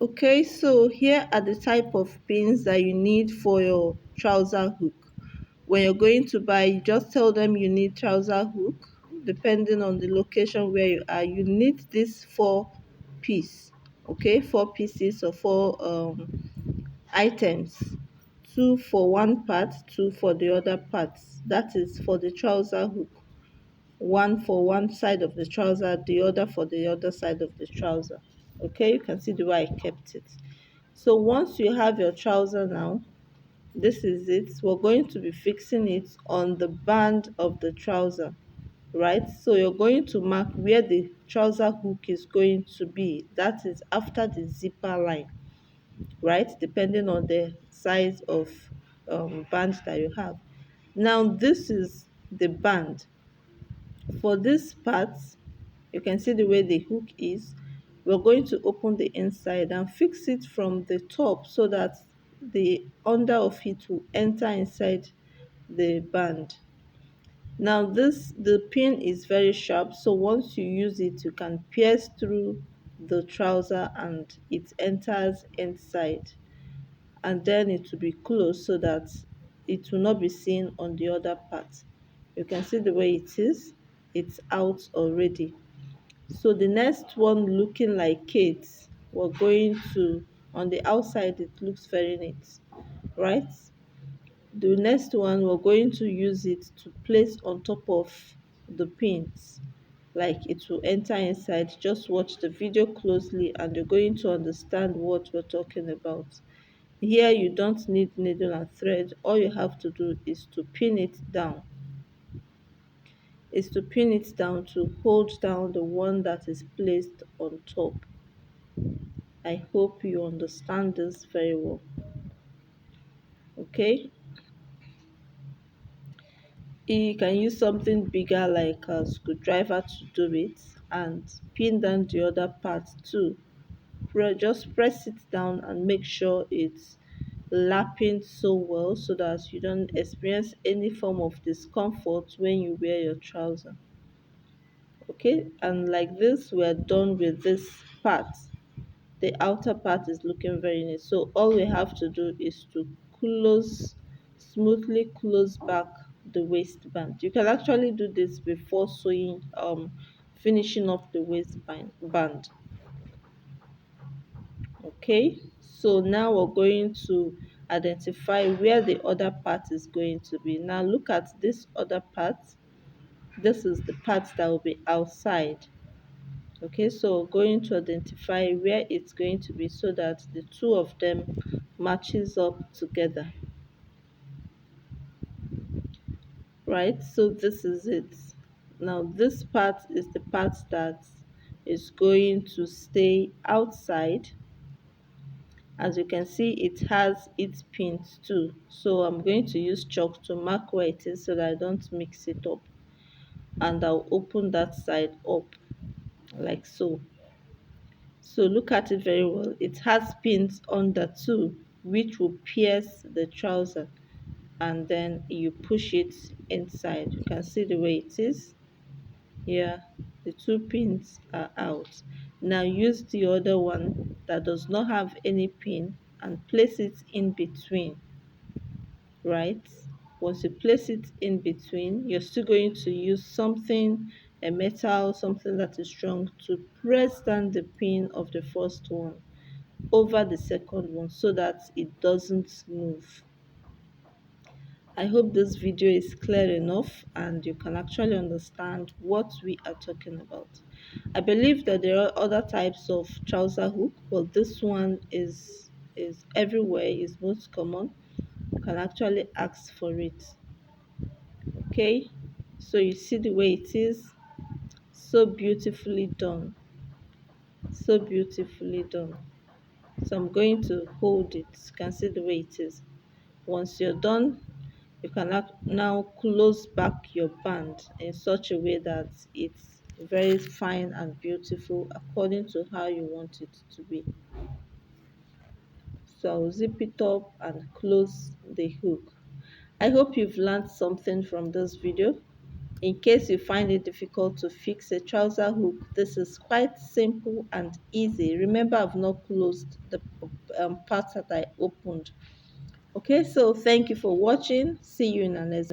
Okay, so here are the type of pins that you need for your trouser hook. When you're going to buy, you just tell them you need trouser hook. Depending on the location where you are, you need this four piece. Okay, four pieces or four items. Two for one part, two for the other parts. That is for the trouser hook. One for one side of the trouser, the other for the other side of the trouser. Okay, you can see the way I kept it. So once you have your trouser now, this is it. We're going to be fixing it on the band of the trouser, right? So you're going to mark where the trouser hook is going to be. That is after the zipper line, right? Depending on the size of band that you have. Now this is the band. For this part, you can see the way the hook is. We're going to open the inside and fix it from the top so that the under of it will enter inside the band. Now the pin is very sharp, so once you use it you can pierce through the trouser and it enters inside, and then it will be closed so that it will not be seen on the other part. You can see the way it is, it's out already. So the next one looking like it, we're going to, on the outside it looks very neat, right? The next one we're going to use it to place on top of the pins, like it will enter inside. Just watch the video closely and you're going to understand what we're talking about. Here you don't need needle and thread. All you have to do is to pin it down to hold down the one that is placed on top. I hope you understand this very well. Okay, you can use something bigger like a screwdriver to do it, and pin down the other part too. Just press it down and make sure it's lapping so well so that you don't experience any form of discomfort when you wear your trouser. Okay, and like this we're done with this part. The outer part is looking very neat, so all we have to do is to smoothly close back the waistband. You can actually do this before sewing, finishing up the waistband band. Okay, so now we're going to identify where the other part is going to be. Now look at this other part. This is the part that will be outside. Okay, so we're going to identify where it's going to be so that the two of them matches up together, right? So this is it. Now this part is the part that is going to stay outside. As you can see, it has its pins too, so I'm going to use chalk to mark where it is so that I don't mix it up, and I'll open that side up like so. So look at it very well. It has pins under too, which will pierce the trouser, and then you push it inside. You can see the way it is. Here, the two pins are out. Now use the other one that does not have any pin and place it in between, right? Once you place it in between, you're still going to use something, a metal, something that is strong, to press down the pin of the first one over the second one so that it doesn't move. I hope this video is clear enough and you can actually understand what we are talking about. I believe that there are other types of trouser hook, but this one is everywhere, is most common. You can actually ask for it. Okay, so you see the way it is, so beautifully done, so beautifully done. So I'm going to hold it. You can see the way it is. Once you're done, you can now close back your band in such a way that it's very fine and beautiful according to how you want it to be. So I'll zip it up and close the hook. I hope you've learned something from this video. In case you find it difficult to fix a trouser hook, this is quite simple and easy. Remember, I've not closed the part that I opened. Okay, so thank you for watching. See you in the next